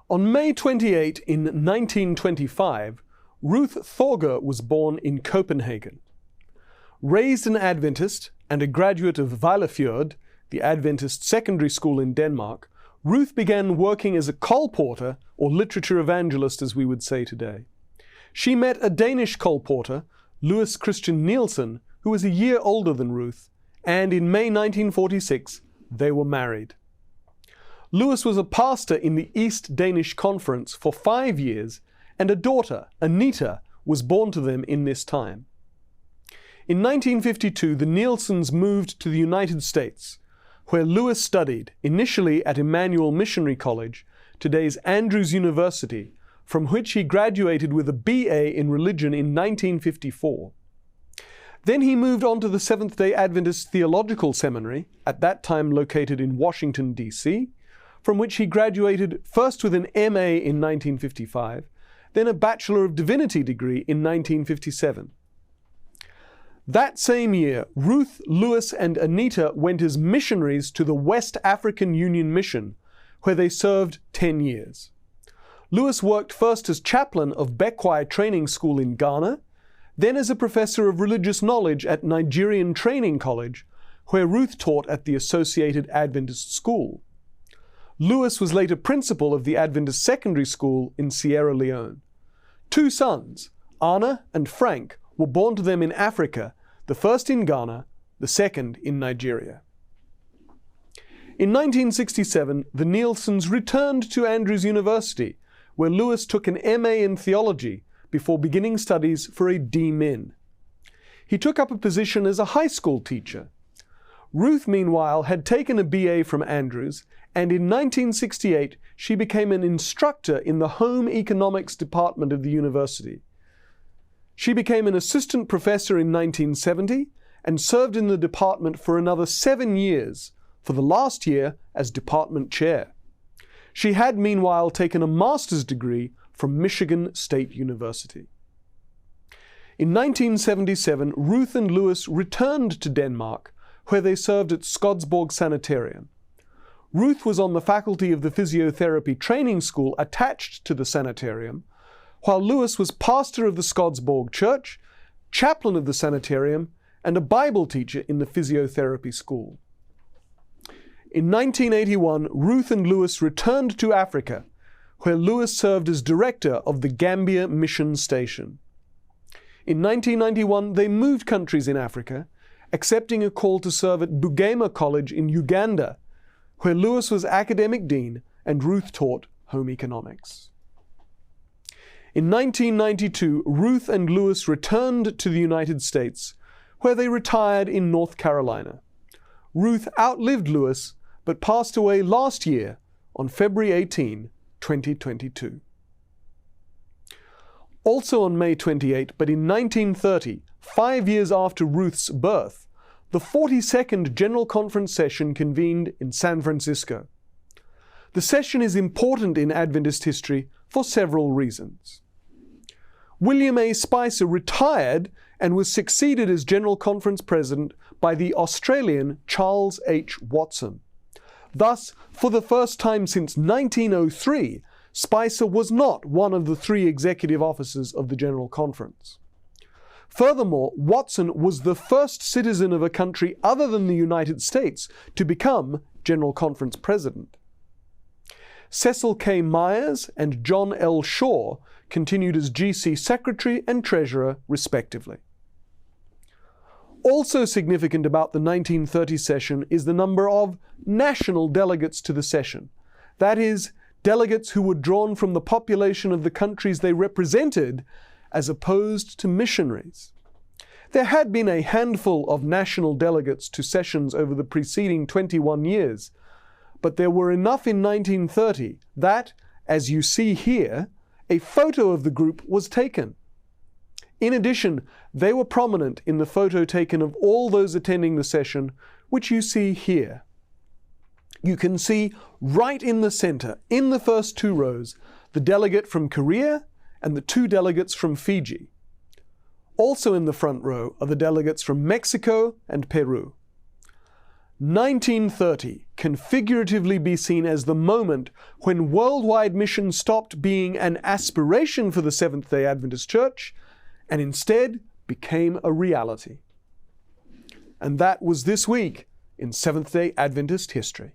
On May 28 in 1925, Ruth Thorger was born in Copenhagen. Raised an Adventist and a graduate of Vejlefjord, the Adventist secondary school in Denmark, Ruth began working as a colporteur, or literature evangelist as we would say today. She met a Danish colporteur, Louis Christian Nielsen, who was a year older than Ruth, and in May 1946 they were married. Louis was a pastor in the East Danish Conference for 5 years, and a daughter, Anita, was born to them in this time. In 1952, the Nielsens moved to the United States, where Louis studied, initially at Emmanuel Missionary College, today's Andrews University, from which he graduated with a BA in religion in 1954. Then he moved on to the Seventh-day Adventist Theological Seminary, at that time located in Washington, D.C., from which he graduated first with an MA in 1955, then a Bachelor of Divinity degree in 1957. That same year, Ruth, Louis, and Anita went as missionaries to the West African Union Mission, where they served 10 years. Louis worked first as chaplain of Bekwai Training School in Ghana, then as a professor of religious knowledge at Nigerian Training College, where Ruth taught at the Associated Adventist School. Louis was later principal of the Adventist Secondary School in Sierra Leone. 2 sons, Anna and Frank, were born to them in Africa, the first in Ghana, the second in Nigeria. In 1967, the Nielsens returned to Andrews University, where Louis took an MA in theology before beginning studies for a D.Min. He took up a position as a high school teacher. Ruth, meanwhile, had taken a BA from Andrews, and in 1968 she became an instructor in the Home Economics Department of the university. She became an assistant professor in 1970 and served in the department for another 7 years, for the last year as department chair. She had meanwhile taken a master's degree from Michigan State University. In 1977, Ruth and Louis returned to Denmark, where they served at Skodsborg Sanitarium. Ruth was on the faculty of the Physiotherapy Training School attached to the sanitarium, while Louis was pastor of the Skodsborg Church, chaplain of the sanitarium, and a Bible teacher in the physiotherapy school. In 1981, Ruth and Louis returned to Africa, where Louis served as director of the Gambia Mission Station. In 1991, they moved countries in Africa, accepting a call to serve at Bugema College in Uganda, where Louis was academic dean and Ruth taught home economics. In 1992, Ruth and Louis returned to the United States, where they retired in North Carolina. Ruth outlived Louis, but passed away last year on February 18, 2022. Also on May 28, but in 1930, 5 years after Ruth's birth, the 42nd General Conference session convened in San Francisco. The session is important in Adventist history for several reasons. William A. Spicer retired and was succeeded as General Conference President by the Australian Charles H. Watson. Thus, for the first time since 1903, Spicer was not one of the 3 executive officers of the General Conference. Furthermore, Watson was the first citizen of a country other than the United States to become General Conference President. Cecil K. Myers and John L. Shaw continued as GC Secretary and Treasurer, respectively. Also significant about the 1930 session is the number of national delegates to the session. That is, delegates who were drawn from the population of the countries they represented, as opposed to missionaries. There had been a handful of national delegates to sessions over the preceding 21 years, but there were enough in 1930 that, as you see here, a photo of the group was taken. In addition, they were prominent in the photo taken of all those attending the session, which you see here. You can see right in the center, in the first 2 rows, the delegate from Korea and the 2 delegates from Fiji. Also in the front row are the delegates from Mexico and Peru. 1930 can figuratively be seen as the moment when worldwide mission stopped being an aspiration for the Seventh-day Adventist Church and instead became a reality. And that was this week in Seventh-day Adventist history.